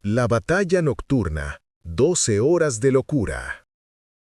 La batalla nocturna, 12 horas de locura.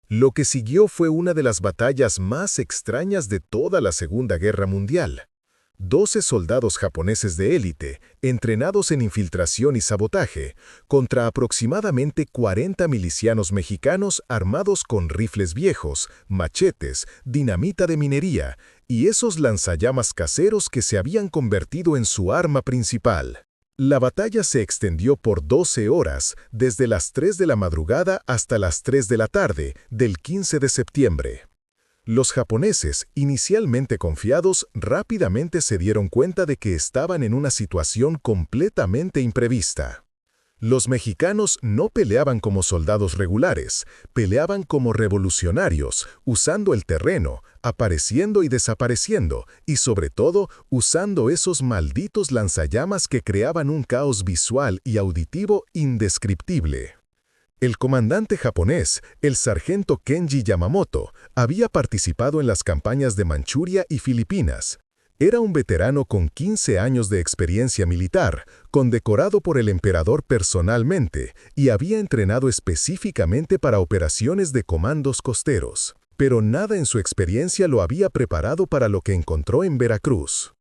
Lo que siguió fue una de las batallas más extrañas de toda la Segunda Guerra Mundial. 12 soldados japoneses de élite, entrenados en infiltración y sabotaje, contra aproximadamente 40 milicianos mexicanos armados con rifles viejos, machetes, dinamita de minería y esos lanzallamas caseros que se habían convertido en su arma principal. La batalla se extendió por 12 horas, desde las 3 de la madrugada hasta las 3 de la tarde del 15 de septiembre. Los japoneses, inicialmente confiados, rápidamente se dieron cuenta de que estaban en una situación completamente imprevista. Los mexicanos no peleaban como soldados regulares, peleaban como revolucionarios, usando el terreno, apareciendo y desapareciendo, y sobre todo, usando esos malditos lanzallamas que creaban un caos visual y auditivo indescriptible. El comandante japonés, el sargento Kenji Yamamoto, había participado en las campañas de Manchuria y Filipinas. Era un veterano con 15 años de experiencia militar, condecorado por el emperador personalmente, y había entrenado específicamente para operaciones de comandos costeros. Pero nada en su experiencia lo había preparado para lo que encontró en Veracruz.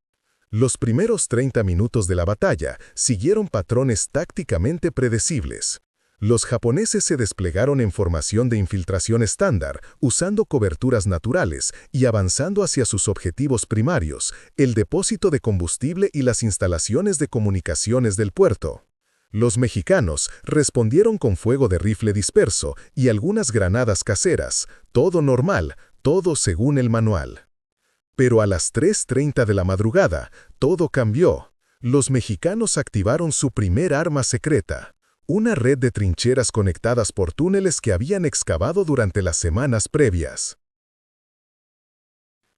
Los primeros 30 minutos de la batalla siguieron patrones tácticamente predecibles. Los japoneses se desplegaron en formación de infiltración estándar, usando coberturas naturales y avanzando hacia sus objetivos primarios, el depósito de combustible y las instalaciones de comunicaciones del puerto. Los mexicanos respondieron con fuego de rifle disperso y algunas granadas caseras, todo normal, todo según el manual. Pero a las 3:30 de la madrugada, todo cambió. Los mexicanos activaron su primer arma secreta. Una red de trincheras conectadas por túneles que habían excavado durante las semanas previas.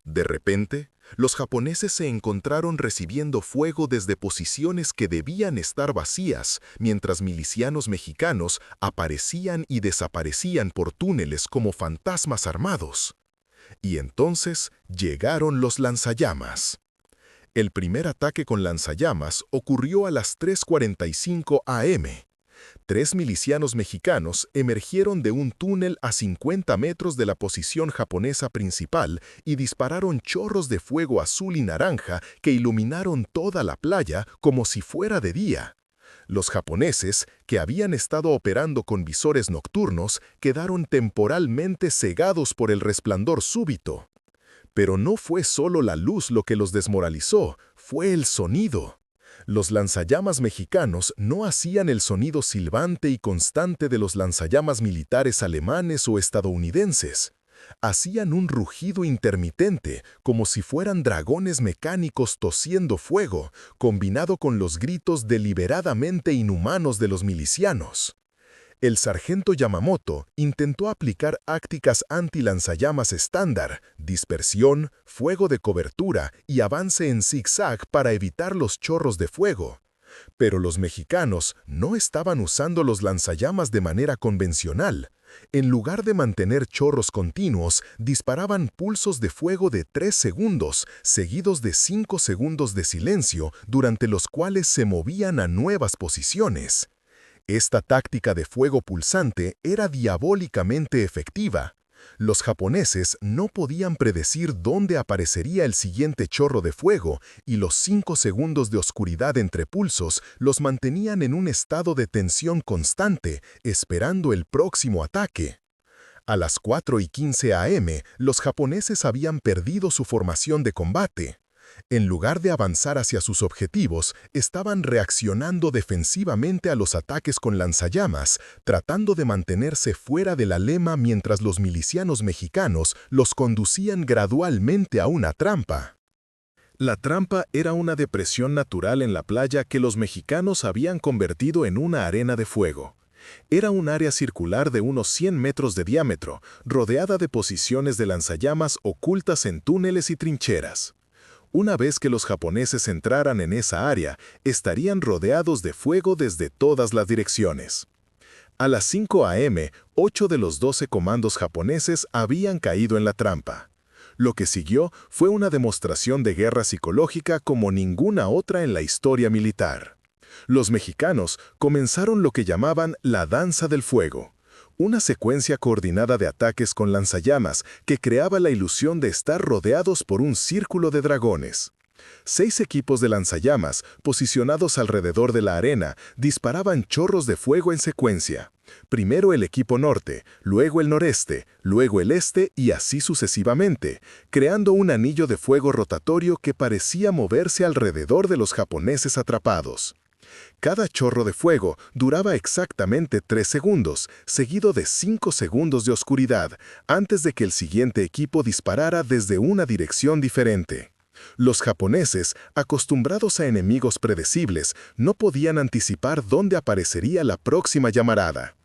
De repente, los japoneses se encontraron recibiendo fuego desde posiciones que debían estar vacías, mientras milicianos mexicanos aparecían y desaparecían por túneles como fantasmas armados. Y entonces llegaron los lanzallamas. El primer ataque con lanzallamas ocurrió a las 3:45 am. 3 milicianos mexicanos emergieron de un túnel a 50 metros de la posición japonesa principal y dispararon chorros de fuego azul y naranja que iluminaron toda la playa como si fuera de día. Los japoneses, que habían estado operando con visores nocturnos, quedaron temporalmente cegados por el resplandor súbito. Pero no fue solo la luz lo que los desmoralizó, fue el sonido. Los lanzallamas mexicanos no hacían el sonido silbante y constante de los lanzallamas militares alemanes o estadounidenses. Hacían un rugido intermitente, como si fueran dragones mecánicos tosiendo fuego, combinado con los gritos deliberadamente inhumanos de los milicianos. El sargento Yamamoto intentó aplicar tácticas anti-lanzallamas estándar, dispersión, fuego de cobertura y avance en zigzag para evitar los chorros de fuego. Pero los mexicanos no estaban usando los lanzallamas de manera convencional. En lugar de mantener chorros continuos, disparaban pulsos de fuego de 3 segundos, seguidos de 5 segundos de silencio, durante los cuales se movían a nuevas posiciones. Esta táctica de fuego pulsante era diabólicamente efectiva. Los japoneses no podían predecir dónde aparecería el siguiente chorro de fuego, y los 5 segundos de oscuridad entre pulsos los mantenían en un estado de tensión constante, esperando el próximo ataque. A las 4:15 am, los japoneses habían perdido su formación de combate. En lugar de avanzar hacia sus objetivos, estaban reaccionando defensivamente a los ataques con lanzallamas, tratando de mantenerse fuera de la lema mientras los milicianos mexicanos los conducían gradualmente a una trampa. La trampa era una depresión natural en la playa que los mexicanos habían convertido en una arena de fuego. Era un área circular de unos 100 metros de diámetro, rodeada de posiciones de lanzallamas ocultas en túneles y trincheras. Una vez que los japoneses entraran en esa área, estarían rodeados de fuego desde todas las direcciones. A las 5 am, 8 de los 12 comandos japoneses habían caído en la trampa. Lo que siguió fue una demostración de guerra psicológica como ninguna otra en la historia militar. Los mexicanos comenzaron lo que llamaban la danza del fuego, una secuencia coordinada de ataques con lanzallamas que creaba la ilusión de estar rodeados por un círculo de dragones. 6 equipos de lanzallamas, posicionados alrededor de la arena, disparaban chorros de fuego en secuencia. Primero el equipo norte, luego el noreste, luego el este y así sucesivamente, creando un anillo de fuego rotatorio que parecía moverse alrededor de los japoneses atrapados. Cada chorro de fuego duraba exactamente 3 segundos, seguido de 5 segundos de oscuridad, antes de que el siguiente equipo disparara desde una dirección diferente. Los japoneses, acostumbrados a enemigos predecibles, no podían anticipar dónde aparecería la próxima llamarada.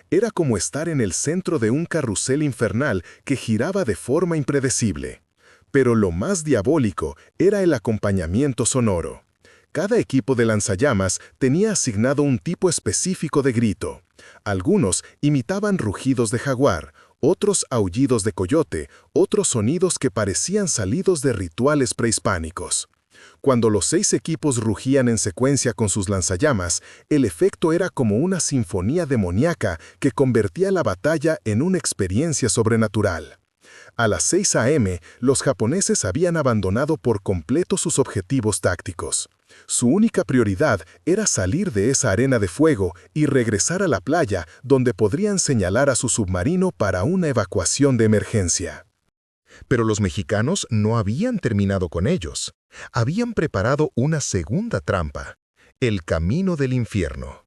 Era como estar en el centro de un carrusel infernal que giraba de forma impredecible. Pero lo más diabólico era el acompañamiento sonoro. Cada equipo de lanzallamas tenía asignado un tipo específico de grito. Algunos imitaban rugidos de jaguar, otros aullidos de coyote, otros sonidos que parecían salidos de rituales prehispánicos. Cuando los 6 equipos rugían en secuencia con sus lanzallamas, el efecto era como una sinfonía demoníaca que convertía la batalla en una experiencia sobrenatural. A las 6 a.m., los japoneses habían abandonado por completo sus objetivos tácticos. Su única prioridad era salir de esa arena de fuego y regresar a la playa, donde podrían señalar a su submarino para una evacuación de emergencia. Pero los mexicanos no habían terminado con ellos. Habían preparado una segunda trampa: el camino del infierno.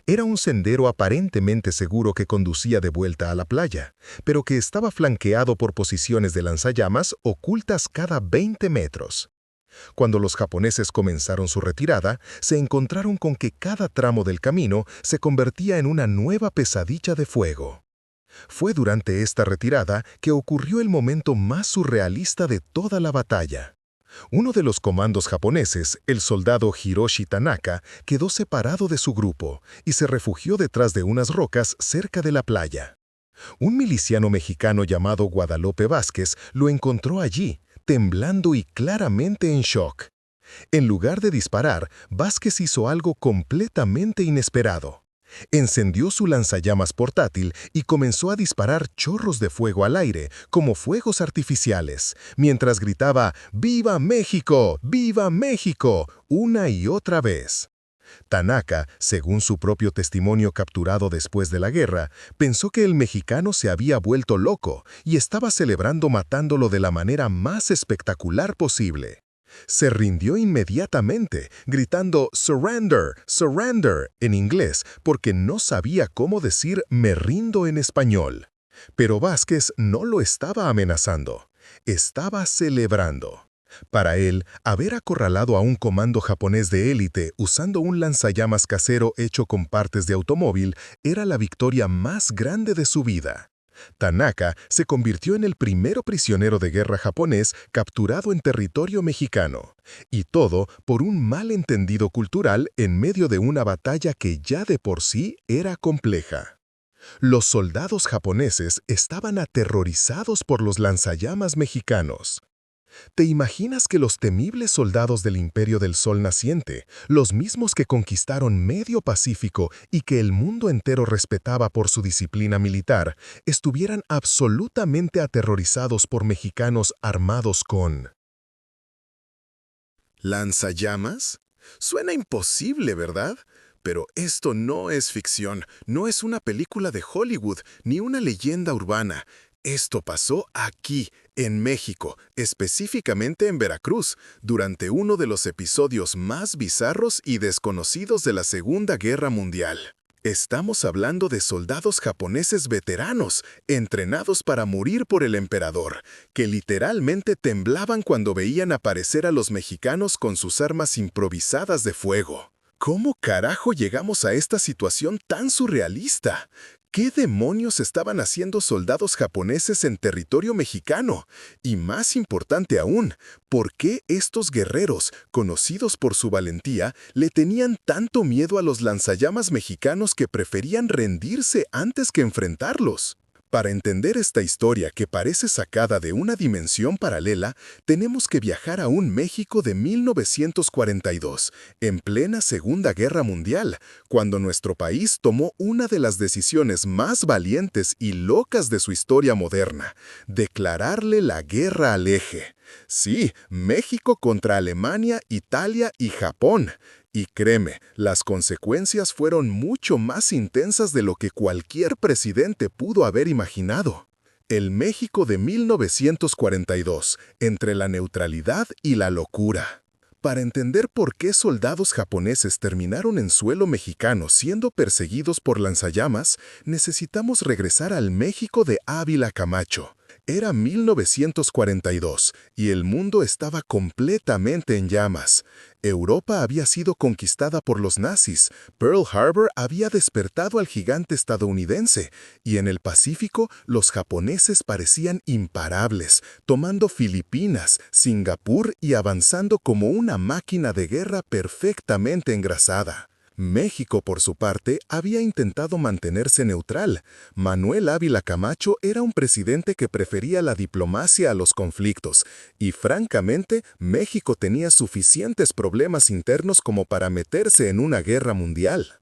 Era un sendero aparentemente seguro que conducía de vuelta a la playa, pero que estaba flanqueado por posiciones de lanzallamas ocultas cada 20 metros. Cuando los japoneses comenzaron su retirada, se encontraron con que cada tramo del camino se convertía en una nueva pesadilla de fuego. Fue durante esta retirada que ocurrió el momento más surrealista de toda la batalla. Uno de los comandos japoneses, el soldado Hiroshi Tanaka, quedó separado de su grupo y se refugió detrás de unas rocas cerca de la playa. Un miliciano mexicano llamado Guadalupe Vázquez lo encontró allí, temblando y claramente en shock. En lugar de disparar, Vázquez hizo algo completamente inesperado. Encendió su lanzallamas portátil y comenzó a disparar chorros de fuego al aire, como fuegos artificiales, mientras gritaba «¡Viva México! ¡Viva México!» una y otra vez. Tanaka, según su propio testimonio capturado después de la guerra, pensó que el mexicano se había vuelto loco y estaba celebrando matándolo de la manera más espectacular posible. Se rindió inmediatamente, gritando «Surrender, surrender» en inglés, porque no sabía cómo decir «me rindo» en español. Pero Vázquez no lo estaba amenazando, estaba celebrando. Para él, haber acorralado a un comando japonés de élite usando un lanzallamas casero hecho con partes de automóvil era la victoria más grande de su vida. Tanaka se convirtió en el primero prisionero de guerra japonés capturado en territorio mexicano, y todo por un malentendido cultural en medio de una batalla que ya de por sí era compleja. Los soldados japoneses estaban aterrorizados por los lanzallamas mexicanos. ¿Te imaginas que los temibles soldados del Imperio del Sol Naciente, los mismos que conquistaron medio Pacífico y que el mundo entero respetaba por su disciplina militar, estuvieran absolutamente aterrorizados por mexicanos armados con lanzallamas? Suena imposible, ¿verdad? Pero esto no es ficción, no es una película de Hollywood, ni una leyenda urbana. Esto pasó aquí, en México, específicamente en Veracruz, durante uno de los episodios más bizarros y desconocidos de la Segunda Guerra Mundial. Estamos hablando de soldados japoneses veteranos, entrenados para morir por el emperador, que literalmente temblaban cuando veían aparecer a los mexicanos con sus armas improvisadas de fuego. ¿Cómo carajo llegamos a esta situación tan surrealista? ¿Qué demonios estaban haciendo soldados japoneses en territorio mexicano? Y más importante aún, ¿por qué estos guerreros, conocidos por su valentía, le tenían tanto miedo a los lanzallamas mexicanos que preferían rendirse antes que enfrentarlos? Para entender esta historia que parece sacada de una dimensión paralela, tenemos que viajar a un México de 1942, en plena Segunda Guerra Mundial, cuando nuestro país tomó una de las decisiones más valientes y locas de su historia moderna: declararle la guerra al eje. Sí, México contra Alemania, Italia y Japón. Y créeme, las consecuencias fueron mucho más intensas de lo que cualquier presidente pudo haber imaginado. El México de 1942, entre la neutralidad y la locura. Para entender por qué soldados japoneses terminaron en suelo mexicano siendo perseguidos por lanzallamas, necesitamos regresar al México de Ávila Camacho. Era 1942 y el mundo estaba completamente en llamas. Europa había sido conquistada por los nazis, Pearl Harbor había despertado al gigante estadounidense, y en el Pacífico los japoneses parecían imparables, tomando Filipinas, Singapur y avanzando como una máquina de guerra perfectamente engrasada. México, por su parte, había intentado mantenerse neutral. Manuel Ávila Camacho era un presidente que prefería la diplomacia a los conflictos, y francamente, México tenía suficientes problemas internos como para meterse en una guerra mundial.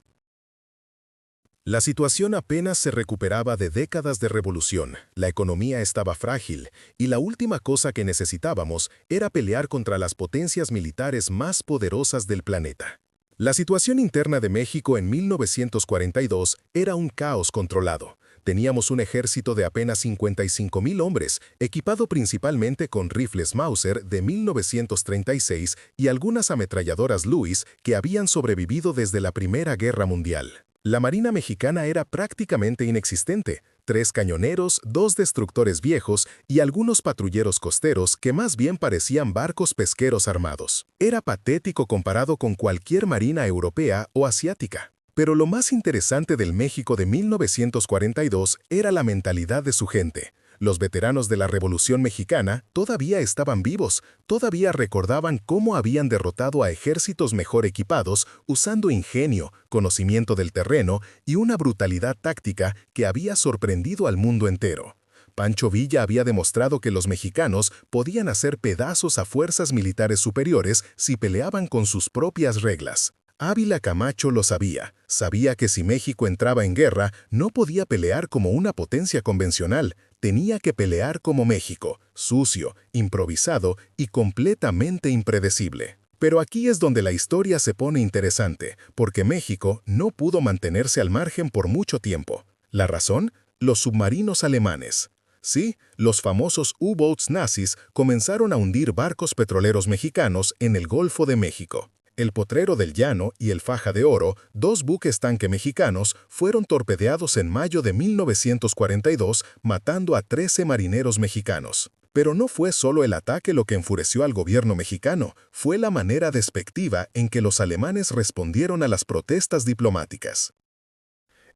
La situación apenas se recuperaba de décadas de revolución, la economía estaba frágil, y la última cosa que necesitábamos era pelear contra las potencias militares más poderosas del planeta. La situación interna de México en 1942 era un caos controlado. Teníamos un ejército de apenas 55,000 hombres, equipado principalmente con rifles Mauser de 1936 y algunas ametralladoras Lewis que habían sobrevivido desde la Primera Guerra Mundial. La Marina mexicana era prácticamente inexistente: 3 cañoneros, 2 destructores viejos y algunos patrulleros costeros que más bien parecían barcos pesqueros armados. Era patético comparado con cualquier marina europea o asiática. Pero lo más interesante del México de 1942 era la mentalidad de su gente. Los veteranos de la Revolución Mexicana todavía estaban vivos, todavía recordaban cómo habían derrotado a ejércitos mejor equipados usando ingenio, conocimiento del terreno y una brutalidad táctica que había sorprendido al mundo entero. Pancho Villa había demostrado que los mexicanos podían hacer pedazos a fuerzas militares superiores si peleaban con sus propias reglas. Ávila Camacho lo sabía. Sabía que si México entraba en guerra, no podía pelear como una potencia convencional. Tenía que pelear como México, sucio, improvisado y completamente impredecible. Pero aquí es donde la historia se pone interesante, porque México no pudo mantenerse al margen por mucho tiempo. ¿La razón? Los submarinos alemanes. Sí, los famosos U-boats nazis comenzaron a hundir barcos petroleros mexicanos en el Golfo de México. El Potrero del Llano y el Faja de Oro, 2 buques tanque mexicanos, fueron torpedeados en mayo de 1942, matando a 13 marineros mexicanos. Pero no fue solo el ataque lo que enfureció al gobierno mexicano, fue la manera despectiva en que los alemanes respondieron a las protestas diplomáticas.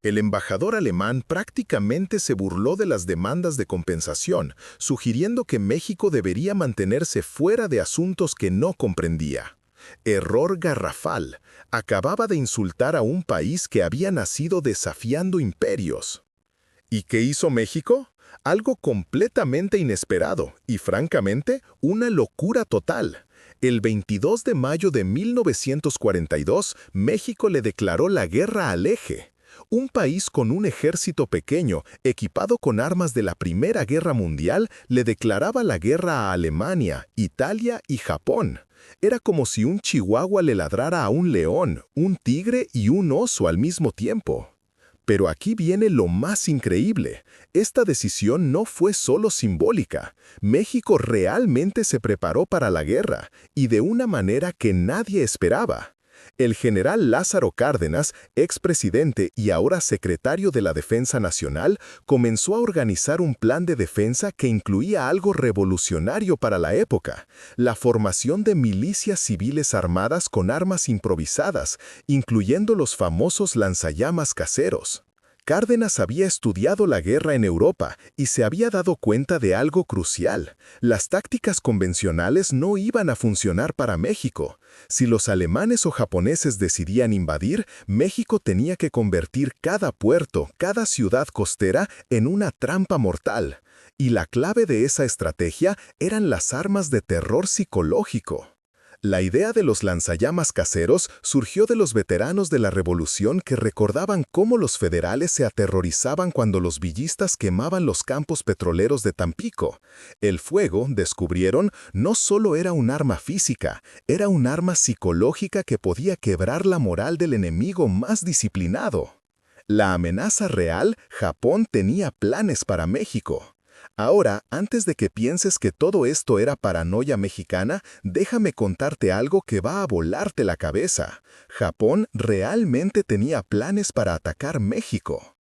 El embajador alemán prácticamente se burló de las demandas de compensación, sugiriendo que México debería mantenerse fuera de asuntos que no comprendía. Error garrafal. Acababa de insultar a un país que había nacido desafiando imperios. ¿Y qué hizo México? Algo completamente inesperado y, francamente, una locura total. El 22 de mayo de 1942, México le declaró la guerra al eje. Un país con un ejército pequeño, equipado con armas de la Primera Guerra Mundial, le declaraba la guerra a Alemania, Italia y Japón. Era como si un chihuahua le ladrara a un león, un tigre y un oso al mismo tiempo. Pero aquí viene lo más increíble. Esta decisión no fue solo simbólica. México realmente se preparó para la guerra, y de una manera que nadie esperaba. El general Lázaro Cárdenas, expresidente y ahora secretario de la Defensa Nacional, comenzó a organizar un plan de defensa que incluía algo revolucionario para la época: la formación de milicias civiles armadas con armas improvisadas, incluyendo los famosos lanzallamas caseros. Cárdenas había estudiado la guerra en Europa y se había dado cuenta de algo crucial. Las tácticas convencionales no iban a funcionar para México. Si los alemanes o japoneses decidían invadir, México tenía que convertir cada puerto, cada ciudad costera en una trampa mortal. Y la clave de esa estrategia eran las armas de terror psicológico. La idea de los lanzallamas caseros surgió de los veteranos de la Revolución que recordaban cómo los federales se aterrorizaban cuando los villistas quemaban los campos petroleros de Tampico. El fuego, descubrieron, no solo era un arma física, era un arma psicológica que podía quebrar la moral del enemigo más disciplinado. La amenaza real, Japón tenía planes para México. Ahora, antes de que pienses que todo esto era paranoia mexicana, déjame contarte algo que va a volarte la cabeza. Japón realmente tenía planes para atacar México.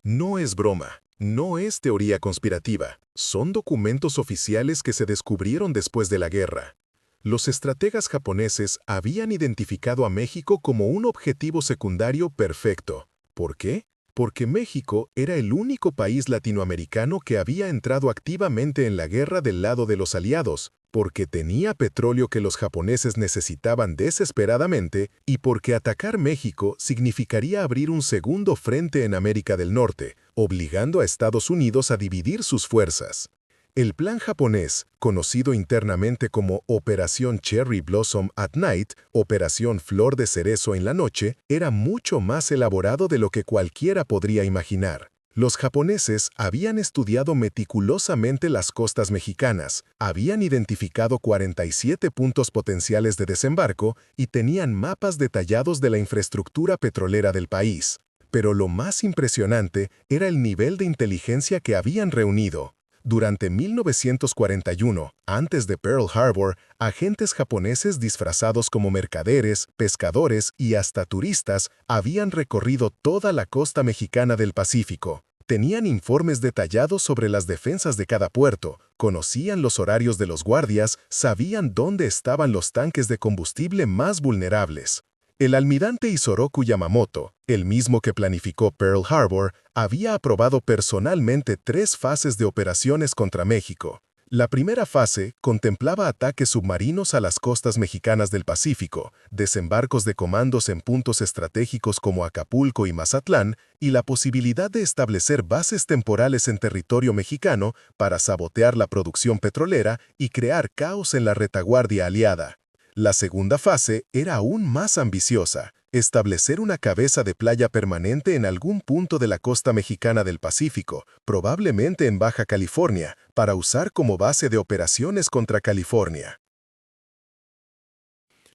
No es broma, no es teoría conspirativa, son documentos oficiales que se descubrieron después de la guerra. Los estrategas japoneses habían identificado a México como un objetivo secundario perfecto. ¿Por qué? Porque México era el único país latinoamericano que había entrado activamente en la guerra del lado de los aliados, porque tenía petróleo que los japoneses necesitaban desesperadamente y porque atacar México significaría abrir un segundo frente en América del Norte, obligando a Estados Unidos a dividir sus fuerzas. El plan japonés, conocido internamente como Operación Cherry Blossom at Night, Operación Flor de Cerezo en la Noche, era mucho más elaborado de lo que cualquiera podría imaginar. Los japoneses habían estudiado meticulosamente las costas mexicanas, habían identificado 47 puntos potenciales de desembarco y tenían mapas detallados de la infraestructura petrolera del país. Pero lo más impresionante era el nivel de inteligencia que habían reunido. Durante 1941, antes de Pearl Harbor, agentes japoneses disfrazados como mercaderes, pescadores y hasta turistas habían recorrido toda la costa mexicana del Pacífico. Tenían informes detallados sobre las defensas de cada puerto, conocían los horarios de los guardias, sabían dónde estaban los tanques de combustible más vulnerables. El almirante Isoroku Yamamoto, el mismo que planificó Pearl Harbor, había aprobado personalmente 3 fases de operaciones contra México. La primera fase contemplaba ataques submarinos a las costas mexicanas del Pacífico, desembarcos de comandos en puntos estratégicos como Acapulco y Mazatlán, y la posibilidad de establecer bases temporales en territorio mexicano para sabotear la producción petrolera y crear caos en la retaguardia aliada. La segunda fase era aún más ambiciosa, establecer una cabeza de playa permanente en algún punto de la costa mexicana del Pacífico, probablemente en Baja California, para usar como base de operaciones contra California.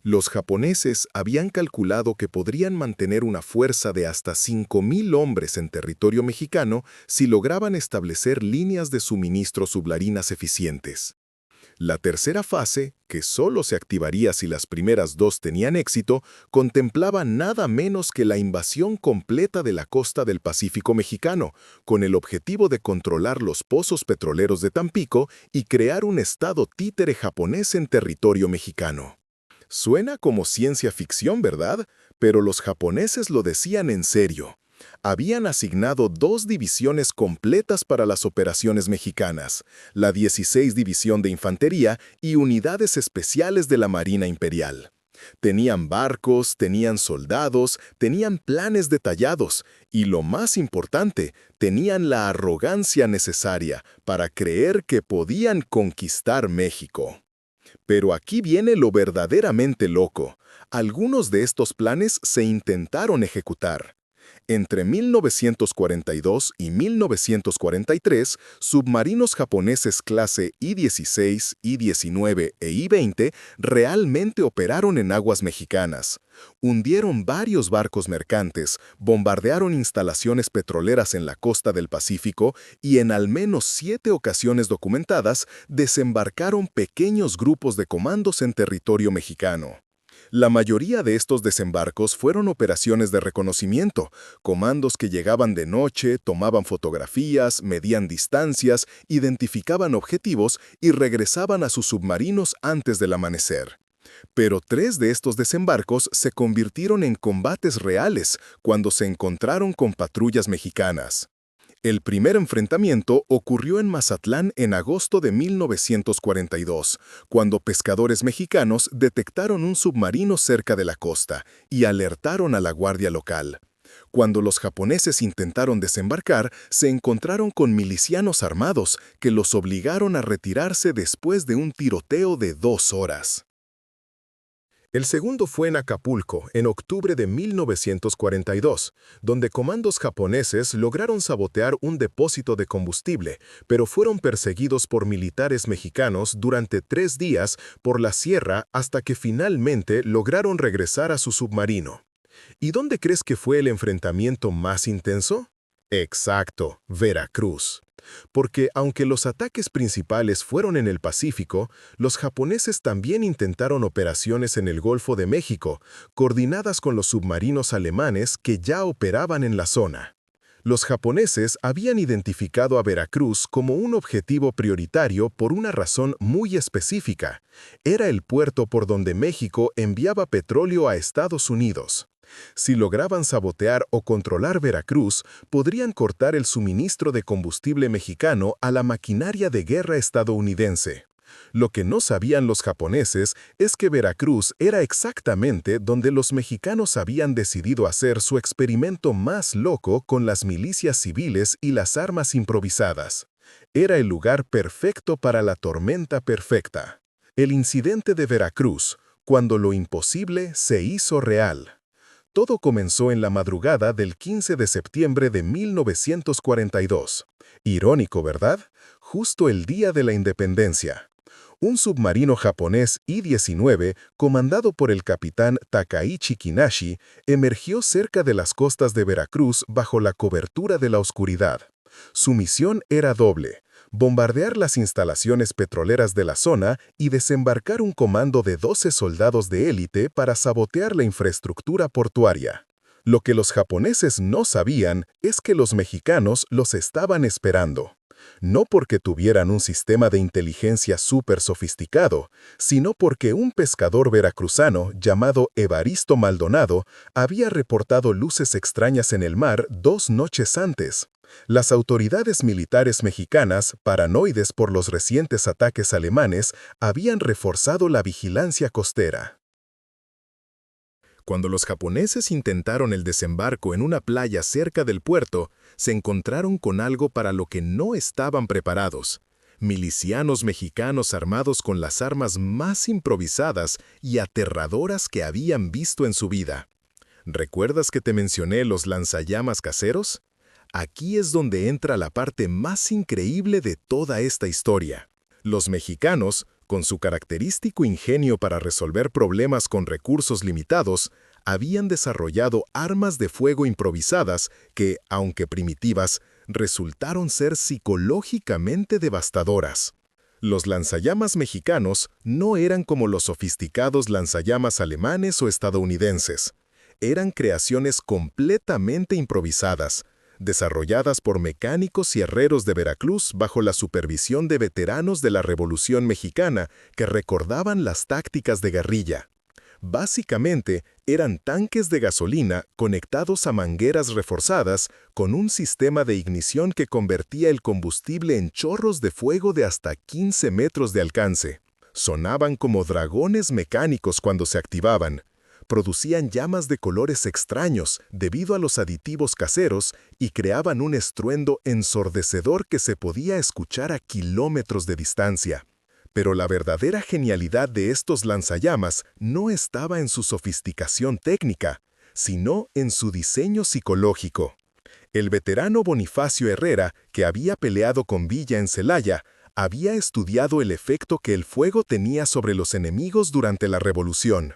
Los japoneses habían calculado que podrían mantener una fuerza de hasta 5.000 hombres en territorio mexicano si lograban establecer líneas de suministro submarinas eficientes. La tercera fase, que solo se activaría si las primeras 2 tenían éxito, contemplaba nada menos que la invasión completa de la costa del Pacífico mexicano, con el objetivo de controlar los pozos petroleros de Tampico y crear un estado títere japonés en territorio mexicano. Suena como ciencia ficción, ¿verdad? Pero los japoneses lo decían en serio. Habían asignado 2 divisiones completas para las operaciones mexicanas, la 16 División de Infantería y unidades especiales de la Marina Imperial. Tenían barcos, tenían soldados, tenían planes detallados y, lo más importante, tenían la arrogancia necesaria para creer que podían conquistar México. Pero aquí viene lo verdaderamente loco. Algunos de estos planes se intentaron ejecutar. Entre 1942 y 1943, submarinos japoneses clase I-16, I-19 e I-20 realmente operaron en aguas mexicanas. Hundieron varios barcos mercantes, bombardearon instalaciones petroleras en la costa del Pacífico y en al menos 7 ocasiones documentadas desembarcaron pequeños grupos de comandos en territorio mexicano. La mayoría de estos desembarcos fueron operaciones de reconocimiento, comandos que llegaban de noche, tomaban fotografías, medían distancias, identificaban objetivos y regresaban a sus submarinos antes del amanecer. Pero 3 de estos desembarcos se convirtieron en combates reales cuando se encontraron con patrullas mexicanas. El primer enfrentamiento ocurrió en Mazatlán en agosto de 1942, cuando pescadores mexicanos detectaron un submarino cerca de la costa y alertaron a la guardia local. Cuando los japoneses intentaron desembarcar, se encontraron con milicianos armados que los obligaron a retirarse después de un tiroteo de 2 horas. El segundo fue en Acapulco, en octubre de 1942, donde comandos japoneses lograron sabotear un depósito de combustible, pero fueron perseguidos por militares mexicanos durante 3 días por la sierra hasta que finalmente lograron regresar a su submarino. ¿Y dónde crees que fue el enfrentamiento más intenso? Exacto, Veracruz. Porque aunque los ataques principales fueron en el Pacífico, los japoneses también intentaron operaciones en el Golfo de México, coordinadas con los submarinos alemanes que ya operaban en la zona. Los japoneses habían identificado a Veracruz como un objetivo prioritario por una razón muy específica. Era el puerto por donde México enviaba petróleo a Estados Unidos. Si lograban sabotear o controlar Veracruz, podrían cortar el suministro de combustible mexicano a la maquinaria de guerra estadounidense. Lo que no sabían los japoneses es que Veracruz era exactamente donde los mexicanos habían decidido hacer su experimento más loco con las milicias civiles y las armas improvisadas. Era el lugar perfecto para la tormenta perfecta. El incidente de Veracruz, cuando lo imposible se hizo real. Todo comenzó en la madrugada del 15 de septiembre de 1942. Irónico, ¿verdad? Justo el día de la independencia. Un submarino japonés I-19, comandado por el capitán Takaichi Kinashi, emergió cerca de las costas de Veracruz bajo la cobertura de la oscuridad. Su misión era doble: bombardear las instalaciones petroleras de la zona y desembarcar un comando de 12 soldados de élite para sabotear la infraestructura portuaria. Lo que los japoneses no sabían es que los mexicanos los estaban esperando. No porque tuvieran un sistema de inteligencia súper sofisticado, sino porque un pescador veracruzano llamado Evaristo Maldonado había reportado luces extrañas en el mar 2 noches antes. Las autoridades militares mexicanas, paranoides por los recientes ataques alemanes, habían reforzado la vigilancia costera. Cuando los japoneses intentaron el desembarco en una playa cerca del puerto, se encontraron con algo para lo que no estaban preparados: milicianos mexicanos armados con las armas más improvisadas y aterradoras que habían visto en su vida. ¿Recuerdas que te mencioné los lanzallamas caseros? Aquí es donde entra la parte más increíble de toda esta historia. Los mexicanos, con su característico ingenio para resolver problemas con recursos limitados, habían desarrollado armas de fuego improvisadas que, aunque primitivas, resultaron ser psicológicamente devastadoras. Los lanzallamas mexicanos no eran como los sofisticados lanzallamas alemanes o estadounidenses. Eran creaciones completamente improvisadas, desarrolladas por mecánicos y herreros de Veracruz bajo la supervisión de veteranos de la Revolución Mexicana que recordaban las tácticas de guerrilla. Básicamente, eran tanques de gasolina conectados a mangueras reforzadas con un sistema de ignición que convertía el combustible en chorros de fuego de hasta 15 metros de alcance. Sonaban como dragones mecánicos cuando se activaban. Producían llamas de colores extraños debido a los aditivos caseros y creaban un estruendo ensordecedor que se podía escuchar a kilómetros de distancia. Pero la verdadera genialidad de estos lanzallamas no estaba en su sofisticación técnica, sino en su diseño psicológico. El veterano Bonifacio Herrera, que había peleado con Villa en Celaya, había estudiado el efecto que el fuego tenía sobre los enemigos durante la Revolución.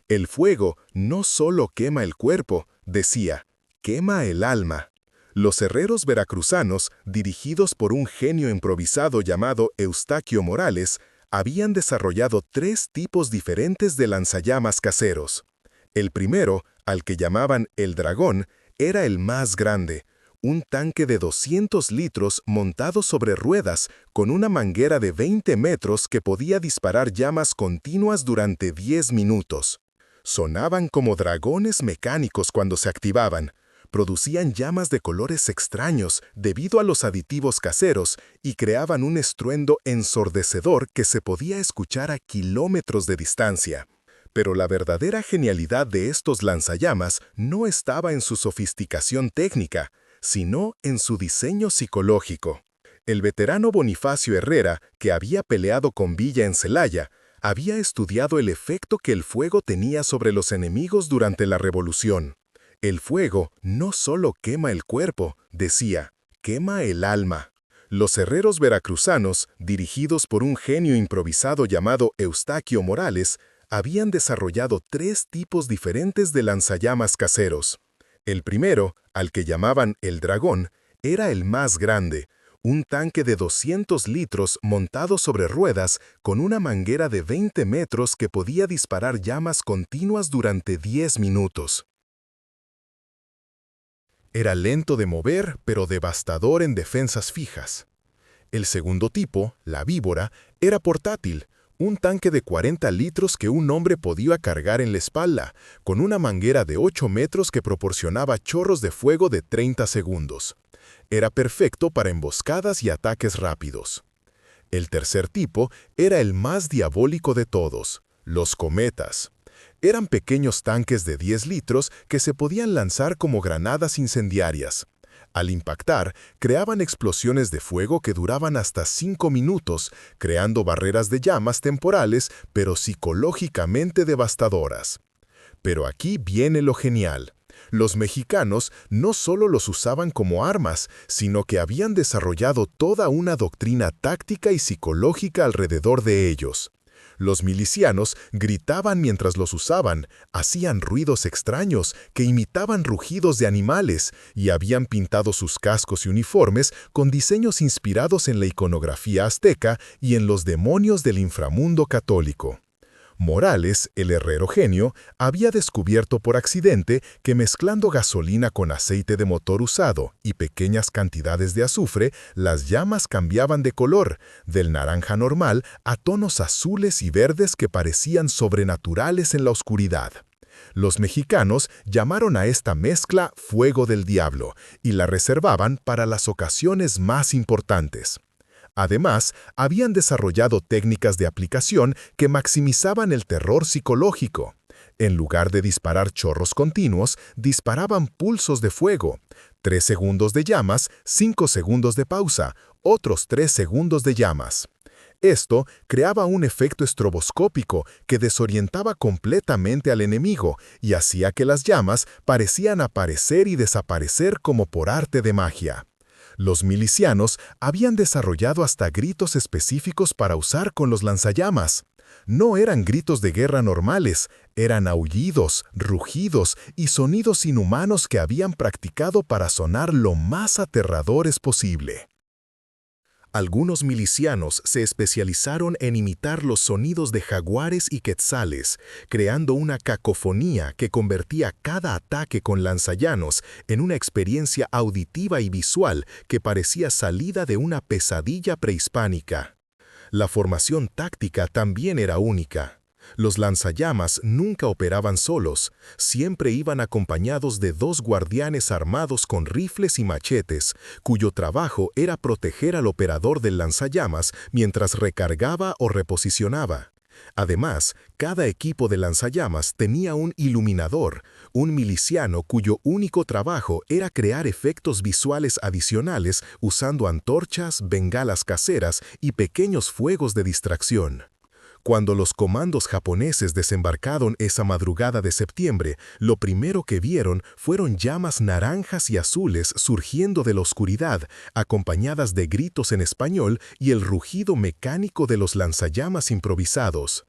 El fuego no solo quema el cuerpo, decía, quema el alma. Los herreros veracruzanos, dirigidos por un genio improvisado llamado Eustaquio Morales, habían desarrollado 3 tipos diferentes de lanzallamas caseros. El primero, al que llamaban el dragón, era el más grande, un tanque de 200 litros montado sobre ruedas con una manguera de 20 metros que podía disparar llamas continuas durante 10 minutos. Sonaban como dragones mecánicos cuando se activaban. Producían llamas de colores extraños debido a los aditivos caseros y creaban un estruendo ensordecedor que se podía escuchar a kilómetros de distancia. Pero la verdadera genialidad de estos lanzallamas no estaba en su sofisticación técnica, sino en su diseño psicológico. El veterano Bonifacio Herrera, que había peleado con Villa en Celaya, había estudiado el efecto que el fuego tenía sobre los enemigos durante la Revolución. El fuego no solo quema el cuerpo, decía, quema el alma. Los herreros veracruzanos, dirigidos por un genio improvisado llamado Eustaquio Morales, habían desarrollado 3 tipos diferentes de lanzallamas caseros. El primero, al que llamaban el dragón, era el más grande, un tanque de 200 litros montado sobre ruedas con una manguera de 20 metros que podía disparar llamas continuas durante 10 minutos. Era lento de mover, pero devastador en defensas fijas. El segundo tipo, la víbora, era portátil, un tanque de 40 litros que un hombre podía cargar en la espalda, con una manguera de 8 metros que proporcionaba chorros de fuego de 30 segundos. Era perfecto para emboscadas y ataques rápidos. El tercer tipo era el más diabólico de todos, los cometas. Eran pequeños tanques de 10 litros que se podían lanzar como granadas incendiarias. Al impactar, creaban explosiones de fuego que duraban hasta 5 minutos, creando barreras de llamas temporales, pero psicológicamente devastadoras. Pero aquí viene lo genial. Los mexicanos no solo los usaban como armas, sino que habían desarrollado toda una doctrina táctica y psicológica alrededor de ellos. Los milicianos gritaban mientras los usaban, hacían ruidos extraños que imitaban rugidos de animales y habían pintado sus cascos y uniformes con diseños inspirados en la iconografía azteca y en los demonios del inframundo católico. Morales, el herrero genio, había descubierto por accidente que mezclando gasolina con aceite de motor usado y pequeñas cantidades de azufre, las llamas cambiaban de color, del naranja normal a tonos azules y verdes que parecían sobrenaturales en la oscuridad. Los mexicanos llamaron a esta mezcla fuego del diablo y la reservaban para las ocasiones más importantes. Además, habían desarrollado técnicas de aplicación que maximizaban el terror psicológico. En lugar de disparar chorros continuos, disparaban pulsos de fuego. 3 segundos de llamas, 5 segundos de pausa, otros 3 segundos de llamas. Esto creaba un efecto estroboscópico que desorientaba completamente al enemigo y hacía que las llamas parecían aparecer y desaparecer como por arte de magia. Los milicianos habían desarrollado hasta gritos específicos para usar con los lanzallamas. No eran gritos de guerra normales, eran aullidos, rugidos y sonidos inhumanos que habían practicado para sonar lo más aterradores posible. Algunos milicianos se especializaron en imitar los sonidos de jaguares y quetzales, creando una cacofonía que convertía cada ataque con lanzallamas en una experiencia auditiva y visual que parecía salida de una pesadilla prehispánica. La formación táctica también era única. Los lanzallamas nunca operaban solos, siempre iban acompañados de 2 guardianes armados con rifles y machetes, cuyo trabajo era proteger al operador del lanzallamas mientras recargaba o reposicionaba. Además, cada equipo de lanzallamas tenía un iluminador, un miliciano cuyo único trabajo era crear efectos visuales adicionales usando antorchas, bengalas caseras y pequeños fuegos de distracción. Cuando los comandos japoneses desembarcaron esa madrugada de septiembre, lo primero que vieron fueron llamas naranjas y azules surgiendo de la oscuridad, acompañadas de gritos en español y el rugido mecánico de los lanzallamas improvisados.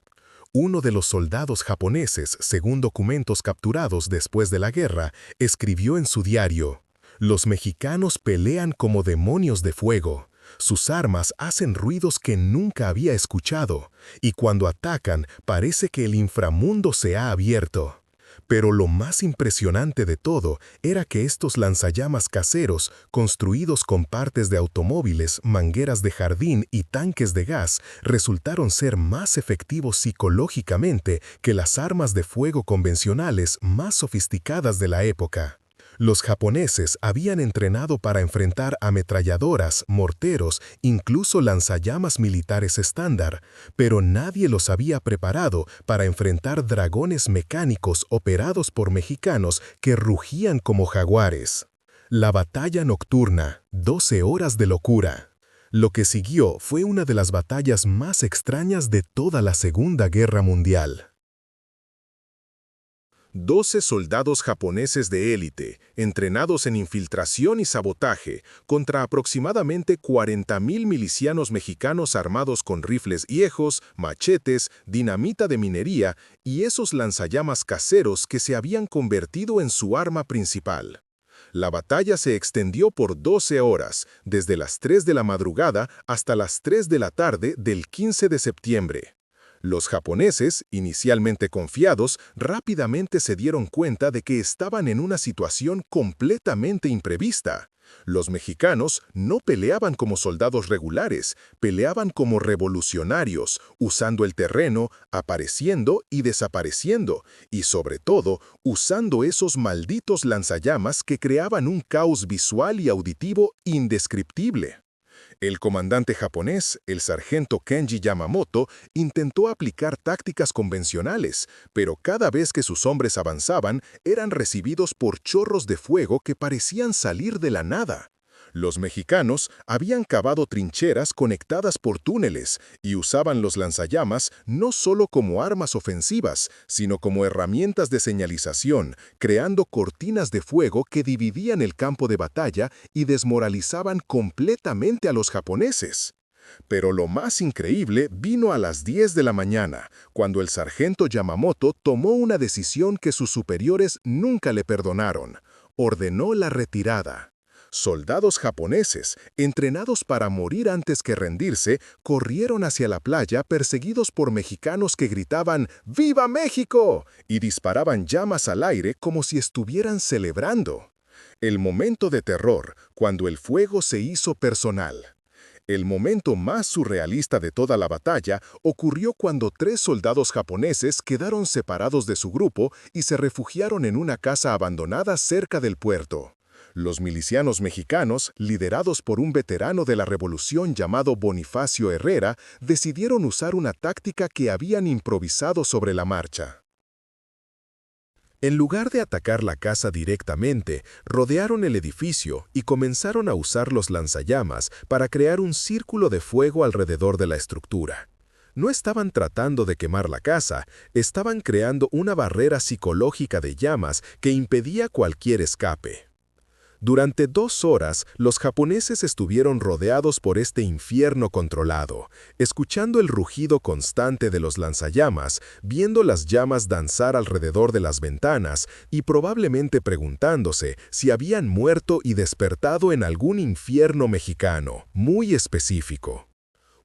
Uno de los soldados japoneses, según documentos capturados después de la guerra, escribió en su diario: «Los mexicanos pelean como demonios de fuego. Sus armas hacen ruidos que nunca había escuchado, y cuando atacan parece que el inframundo se ha abierto. Pero lo más impresionante de todo era que estos lanzallamas caseros, construidos con partes de automóviles, mangueras de jardín y tanques de gas, resultaron ser más efectivos psicológicamente que las armas de fuego convencionales más sofisticadas de la época. Los japoneses habían entrenado para enfrentar ametralladoras, morteros, incluso lanzallamas militares estándar, pero nadie los había preparado para enfrentar dragones mecánicos operados por mexicanos que rugían como jaguares. La batalla nocturna, 12 horas de locura. Lo que siguió fue una de las batallas más extrañas de toda la Segunda Guerra Mundial. 12 soldados japoneses de élite, entrenados en infiltración y sabotaje, contra aproximadamente 40.000 milicianos mexicanos armados con rifles viejos, machetes, dinamita de minería y esos lanzallamas caseros que se habían convertido en su arma principal. La batalla se extendió por 12 horas, desde las 3 de la madrugada hasta las 3 de la tarde del 15 de septiembre. Los japoneses, inicialmente confiados, rápidamente se dieron cuenta de que estaban en una situación completamente imprevista. Los mexicanos no peleaban como soldados regulares, peleaban como revolucionarios, usando el terreno, apareciendo y desapareciendo, y sobre todo, usando esos malditos lanzallamas que creaban un caos visual y auditivo indescriptible. El comandante japonés, el sargento Kenji Yamamoto, intentó aplicar tácticas convencionales, pero cada vez que sus hombres avanzaban, eran recibidos por chorros de fuego que parecían salir de la nada. Los mexicanos habían cavado trincheras conectadas por túneles y usaban los lanzallamas no solo como armas ofensivas, sino como herramientas de señalización, creando cortinas de fuego que dividían el campo de batalla y desmoralizaban completamente a los japoneses. Pero lo más increíble vino a las 10 de la mañana, cuando el sargento Yamamoto tomó una decisión que sus superiores nunca le perdonaron. Ordenó la retirada. Soldados japoneses, entrenados para morir antes que rendirse, corrieron hacia la playa perseguidos por mexicanos que gritaban ¡Viva México! Y disparaban llamas al aire como si estuvieran celebrando. El momento de terror, cuando el fuego se hizo personal. El momento más surrealista de toda la batalla ocurrió cuando 3 soldados japoneses quedaron separados de su grupo y se refugiaron en una casa abandonada cerca del puerto. Los milicianos mexicanos, liderados por un veterano de la revolución llamado Bonifacio Herrera, decidieron usar una táctica que habían improvisado sobre la marcha. En lugar de atacar la casa directamente, rodearon el edificio y comenzaron a usar los lanzallamas para crear un círculo de fuego alrededor de la estructura. No estaban tratando de quemar la casa, estaban creando una barrera psicológica de llamas que impedía cualquier escape. Durante 2 horas, los japoneses estuvieron rodeados por este infierno controlado, escuchando el rugido constante de los lanzallamas, viendo las llamas danzar alrededor de las ventanas y probablemente preguntándose si habían muerto y despertado en algún infierno mexicano, muy específico.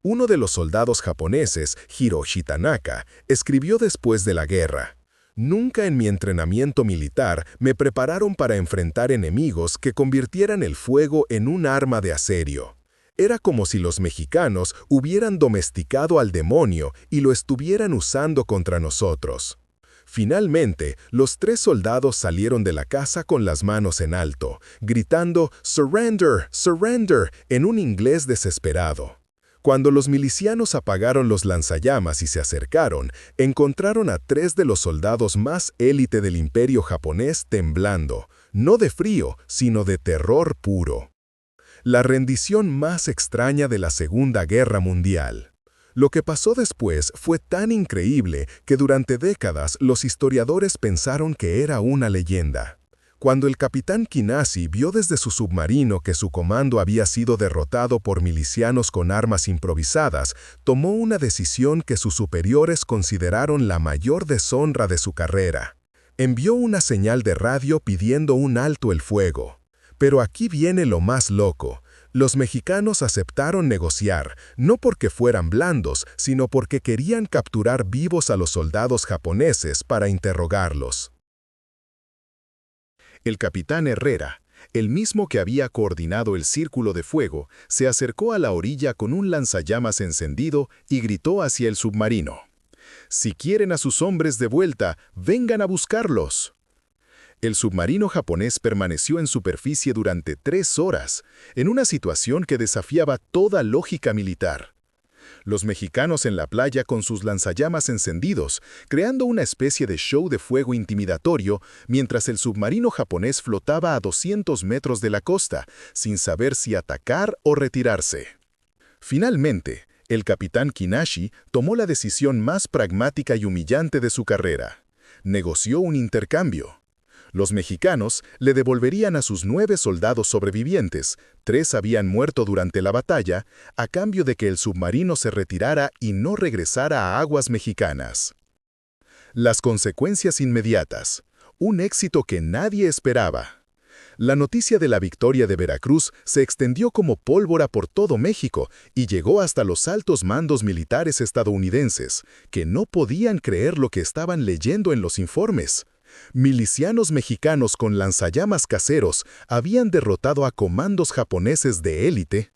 Uno de los soldados japoneses, Hiroshi Tanaka, escribió después de la guerra: «Nunca en mi entrenamiento militar me prepararon para enfrentar enemigos que convirtieran el fuego en un arma de acero. Era como si los mexicanos hubieran domesticado al demonio y lo estuvieran usando contra nosotros». Finalmente, los 3 soldados salieron de la casa con las manos en alto, gritando «Surrender, surrender» en un inglés desesperado. Cuando los milicianos apagaron los lanzallamas y se acercaron, encontraron a 3 de los soldados más élite del imperio japonés temblando, no de frío, sino de terror puro. La rendición más extraña de la Segunda Guerra Mundial. Lo que pasó después fue tan increíble que durante décadas los historiadores pensaron que era una leyenda. Cuando el capitán Kinasi vio desde su submarino que su comando había sido derrotado por milicianos con armas improvisadas, tomó una decisión que sus superiores consideraron la mayor deshonra de su carrera. Envió una señal de radio pidiendo un alto el fuego. Pero aquí viene lo más loco. Los mexicanos aceptaron negociar, no porque fueran blandos, sino porque querían capturar vivos a los soldados japoneses para interrogarlos. El capitán Herrera, el mismo que había coordinado el círculo de fuego, se acercó a la orilla con un lanzallamas encendido y gritó hacia el submarino: «Si quieren a sus hombres de vuelta, vengan a buscarlos». El submarino japonés permaneció en superficie durante 3 horas, en una situación que desafiaba toda lógica militar. Los mexicanos en la playa con sus lanzallamas encendidos, creando una especie de show de fuego intimidatorio, mientras el submarino japonés flotaba a 200 metros de la costa, sin saber si atacar o retirarse. Finalmente, el capitán Kinashi tomó la decisión más pragmática y humillante de su carrera. Negoció un intercambio. Los mexicanos le devolverían a sus 9 soldados sobrevivientes, 3 habían muerto durante la batalla, a cambio de que el submarino se retirara y no regresara a aguas mexicanas. Las consecuencias inmediatas. Un éxito que nadie esperaba. La noticia de la victoria de Veracruz se extendió como pólvora por todo México y llegó hasta los altos mandos militares estadounidenses, que no podían creer lo que estaban leyendo en los informes. Milicianos mexicanos con lanzallamas caseros habían derrotado a comandos japoneses de élite.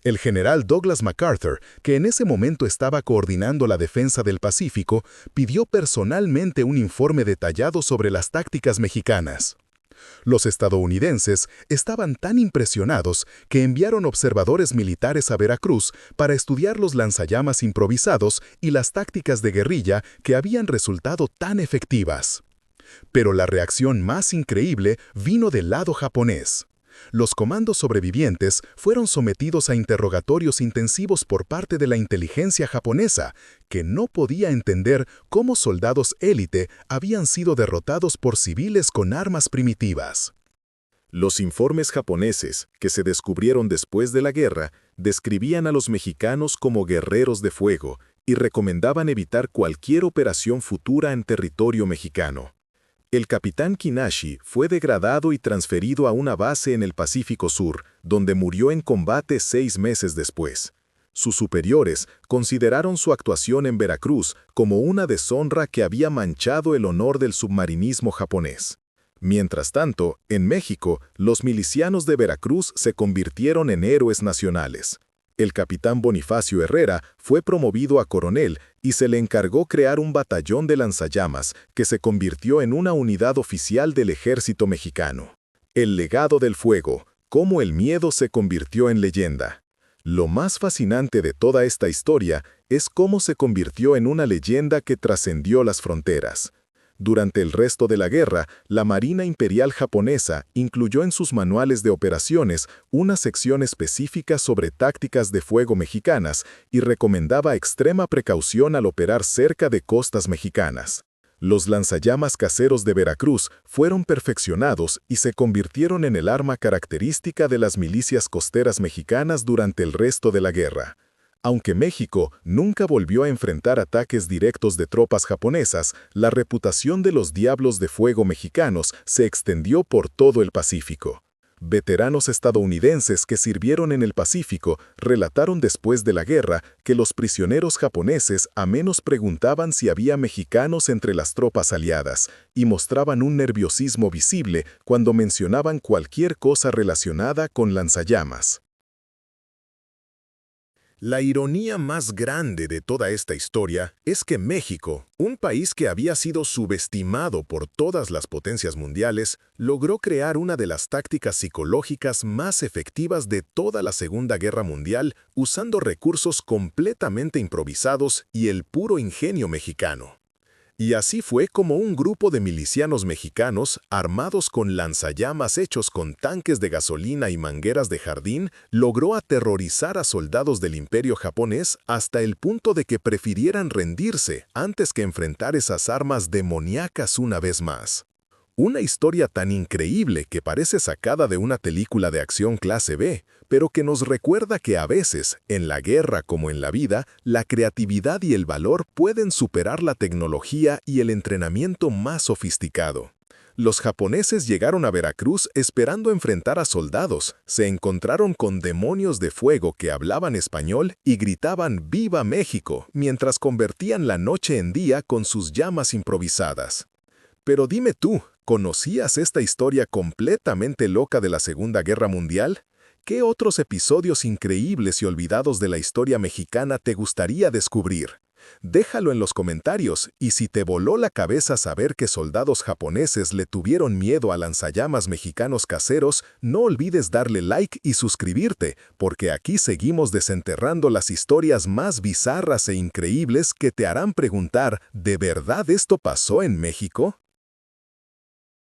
El general Douglas MacArthur, que en ese momento estaba coordinando la defensa del Pacífico, pidió personalmente un informe detallado sobre las tácticas mexicanas. Los estadounidenses estaban tan impresionados que enviaron observadores militares a Veracruz para estudiar los lanzallamas improvisados y las tácticas de guerrilla que habían resultado tan efectivas. Pero la reacción más increíble vino del lado japonés. Los comandos sobrevivientes fueron sometidos a interrogatorios intensivos por parte de la inteligencia japonesa, que no podía entender cómo soldados élite habían sido derrotados por civiles con armas primitivas. Los informes japoneses, que se descubrieron después de la guerra, describían a los mexicanos como guerreros de fuego y recomendaban evitar cualquier operación futura en territorio mexicano. El capitán Kinashi fue degradado y transferido a una base en el Pacífico Sur, donde murió en combate 6 meses después. Sus superiores consideraron su actuación en Veracruz como una deshonra que había manchado el honor del submarinismo japonés. Mientras tanto, en México, los milicianos de Veracruz se convirtieron en héroes nacionales. El capitán Bonifacio Herrera fue promovido a coronel y se le encargó crear un batallón de lanzallamas que se convirtió en una unidad oficial del ejército mexicano. El legado del fuego, cómo el miedo se convirtió en leyenda. Lo más fascinante de toda esta historia es cómo se convirtió en una leyenda que trascendió las fronteras. Durante el resto de la guerra, la Marina Imperial japonesa incluyó en sus manuales de operaciones una sección específica sobre tácticas de fuego mexicanas y recomendaba extrema precaución al operar cerca de costas mexicanas. Los lanzallamas caseros de Veracruz fueron perfeccionados y se convirtieron en el arma característica de las milicias costeras mexicanas durante el resto de la guerra. Aunque México nunca volvió a enfrentar ataques directos de tropas japonesas, la reputación de los Diablos de Fuego mexicanos se extendió por todo el Pacífico. Veteranos estadounidenses que sirvieron en el Pacífico relataron después de la guerra que los prisioneros japoneses a menos preguntaban si había mexicanos entre las tropas aliadas y mostraban un nerviosismo visible cuando mencionaban cualquier cosa relacionada con lanzallamas. La ironía más grande de toda esta historia es que México, un país que había sido subestimado por todas las potencias mundiales, logró crear una de las tácticas psicológicas más efectivas de toda la Segunda Guerra Mundial usando recursos completamente improvisados y el puro ingenio mexicano. Y así fue como un grupo de milicianos mexicanos, armados con lanzallamas hechos con tanques de gasolina y mangueras de jardín, logró aterrorizar a soldados del Imperio japonés hasta el punto de que prefirieran rendirse antes que enfrentar esas armas demoníacas una vez más. Una historia tan increíble que parece sacada de una película de acción clase B, pero que nos recuerda que a veces, en la guerra como en la vida, la creatividad y el valor pueden superar la tecnología y el entrenamiento más sofisticado. Los japoneses llegaron a Veracruz esperando enfrentar a soldados, se encontraron con demonios de fuego que hablaban español y gritaban «¡Viva México!» mientras convertían la noche en día con sus llamas improvisadas. Pero dime tú, ¿Conocías esta historia completamente loca de la Segunda Guerra Mundial? ¿Qué otros episodios increíbles y olvidados de la historia mexicana te gustaría descubrir? Déjalo en los comentarios, y si te voló la cabeza saber que soldados japoneses le tuvieron miedo a lanzallamas mexicanos caseros, no olvides darle like y suscribirte, porque aquí seguimos desenterrando las historias más bizarras e increíbles que te harán preguntar, ¿de verdad esto pasó en México?